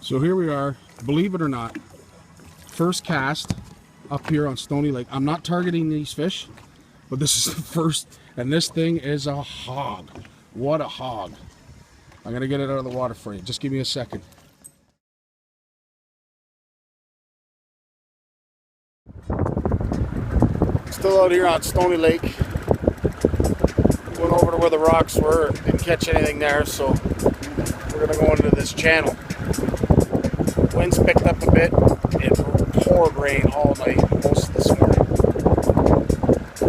So here we are, believe it or not, first cast up here on Stoney Lake. I'm not targeting these fish, but this is the first, and this thing is a hog. What a hog. I'm gonna get it out of the water for you. Just give me a second. Still out here on Stoney Lake. Went over to where the rocks were, didn't catch anything there, so we're gonna go into this channel. Winds picked up a bit. It poured rain all night, most of this morning.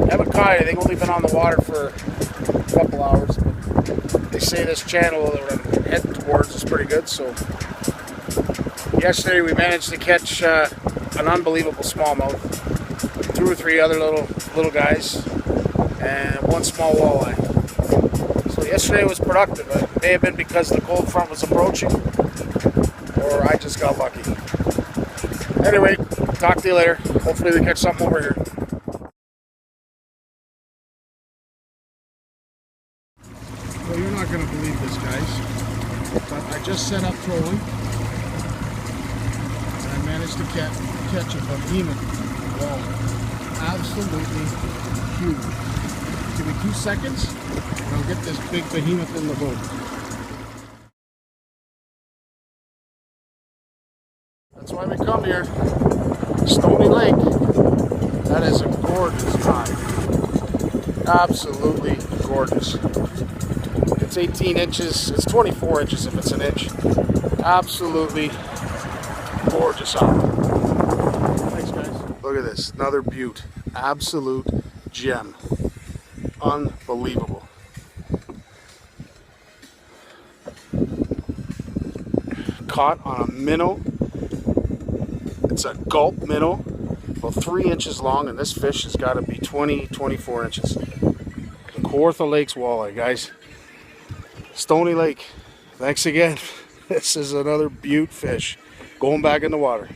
Haven't caught anything, only been on the water for a couple hours, but they say this channel that we're heading towards is pretty good, so yesterday we managed to catch an unbelievable smallmouth, 2 or 3 other little guys, and 1 small walleye. So yesterday was productive. It may have been because the cold front was approaching, or I just got lucky. Anyway, talk to you later. Hopefully we catch something over here. Well, you're not going to believe this, guys, but I just set up trolling, and I managed to catch a behemoth walleye. Absolutely huge. Give me 2 seconds, and I'll get this big behemoth in the boat. That's why we come here. Stoney Lake. That is a gorgeous time. Absolutely gorgeous. It's 18 inches. It's 24 inches if it's an inch. Absolutely gorgeous out. Thanks, guys. Look at this. Another beaut. Absolute gem. Unbelievable. Caught on a minnow. It's a gulp minnow, about 3 inches long, and this fish has got to be 24 inches. Kawartha Lake's walleye, guys. Stoney Lake. Thanks again. This is another beaut fish. Going back in the water.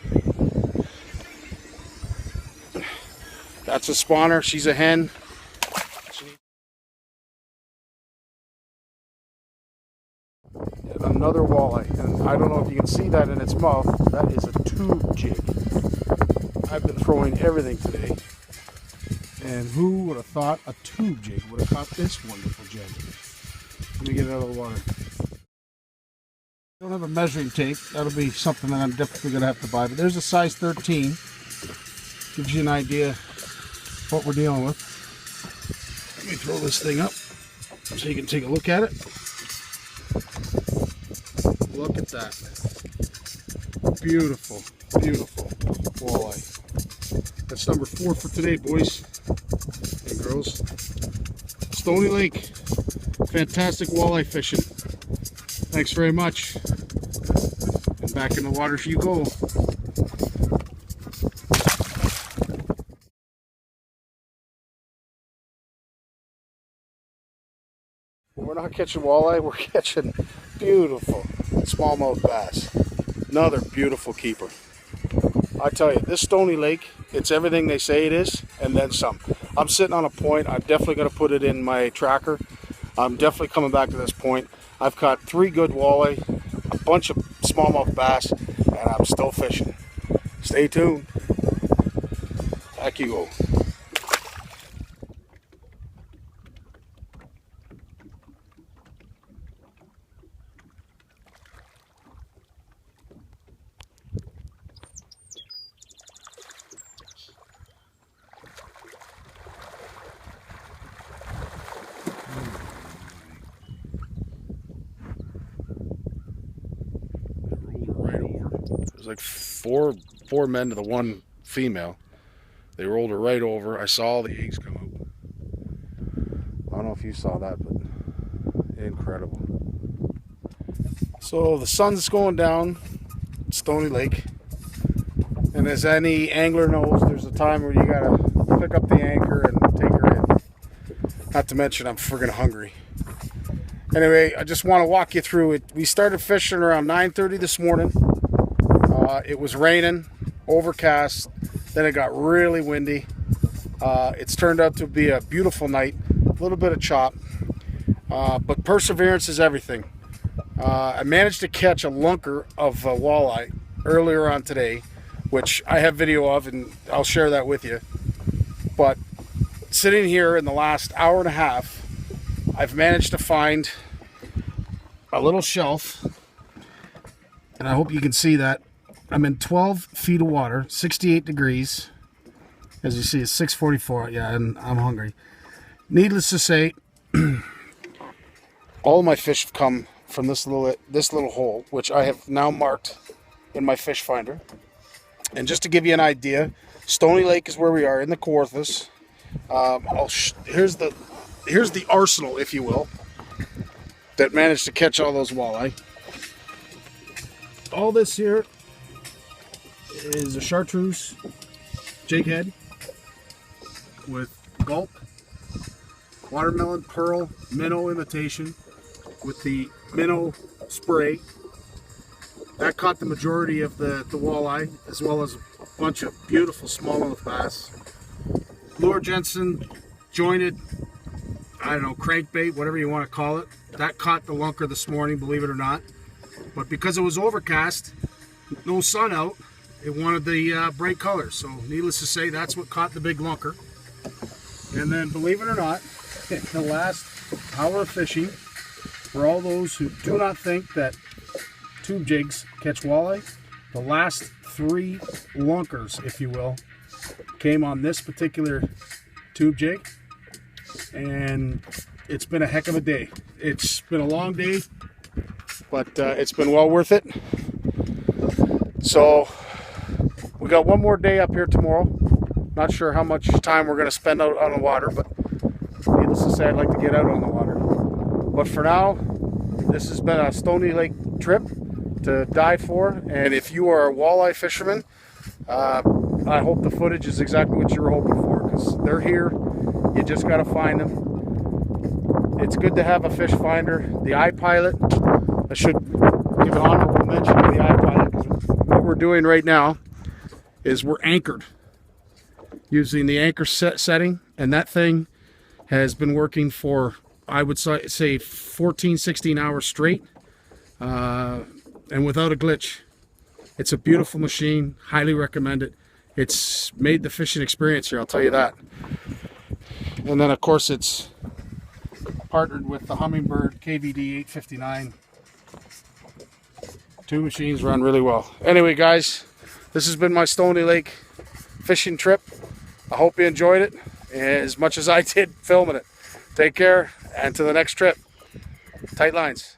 That's a spawner. She's a hen. Another walleye, and I don't know if you can see that in its mouth. That is a tube jig. I've been throwing everything today, and who would have thought a tube jig would have caught this wonderful gem? Let me get it out of the water. I don't have a measuring tape. That'll be something that I'm definitely going to have to buy, but there's a size 13. Gives you an idea of what we're dealing with. Let me throw this thing up so you can take a look at it. Look at that. Beautiful, beautiful walleye. That's number 4 for today, boys and girls. Stoney Lake. Fantastic walleye fishing. Thanks very much. And back in the water you go. We're not catching walleye, we're catching beautiful smallmouth bass. Another beautiful keeper. I tell you, this Stoney Lake, it's everything they say it is, and then some. I'm sitting on a point. I'm definitely going to put it in my tracker. I'm definitely coming back to this point. I've caught 3 good walleye, a bunch of smallmouth bass, and I'm still fishing. Stay tuned. Back you go. Like four men to the 1 female. They rolled her right over. I saw all the eggs come out. I don't know if you saw that, but incredible. So the sun's going down at Stoney Lake, and as any angler knows, there's a time where you gotta pick up the anchor and take her in. Not to mention I'm friggin' hungry. Anyway, I just want to walk you through it. We started fishing around 9:30 this morning. It was raining, overcast, then it got really windy. It's turned out to be a beautiful night, a little bit of chop, but perseverance is everything. I managed to catch a lunker of walleye earlier on today, which I have video of, and I'll share that with you. But sitting here in the last hour and a half, I've managed to find a little shelf, and I hope you can see that. I'm in 12 feet of water, 68 degrees. As you see, it's 6:44. Yeah, and I'm hungry. Needless to say, all of my fish have come from this little hole, which I have now marked in my fish finder. And just to give you an idea, Stoney Lake is where we are in the Kawarthas. Here's the arsenal, if you will, that managed to catch all those walleye. All this here is a chartreuse jig head with gulp, watermelon, pearl, minnow imitation with the minnow spray. That caught the majority of the walleye, as well as a bunch of beautiful smallmouth bass. Lure Jensen, jointed, I don't know, crankbait, whatever you want to call it. That caught the lunker this morning, believe it or not. But because it was overcast, no sun out, it wanted the bright colors. So needless to say, that's what caught the big lunker. And then, believe it or not, in the last hour of fishing, for all those who do not think that tube jigs catch walleye, the last 3 lunkers, if you will, came on this particular tube jig, and it's been a heck of a day. It's been a long day, but it's been well worth it. So we got one more day up here tomorrow. Not sure how much time we're going to spend out on the water, but needless to say, I'd like to get out on the water. But for now, this has been a Stoney Lake trip to die for, and if you are a walleye fisherman, I hope the footage is exactly what you were hoping for, because they're here. You just got to find them. It's good to have a fish finder. The iPilot, I should give an honorable mention to the iPilot, because what we're doing right now is we're anchored using the anchor setting, and that thing has been working for, I would say, 14, 16 hours straight, and without a glitch. It's a beautiful machine. Highly recommend it. It's made the fishing experience here, I'll tell you that. And then, of course, it's partnered with the Humminbird KVD 859. 2 machines run really well. Anyway, guys, this has been my Stoney Lake fishing trip. I hope you enjoyed it as much as I did filming it. Take care, and to the next trip. Tight lines.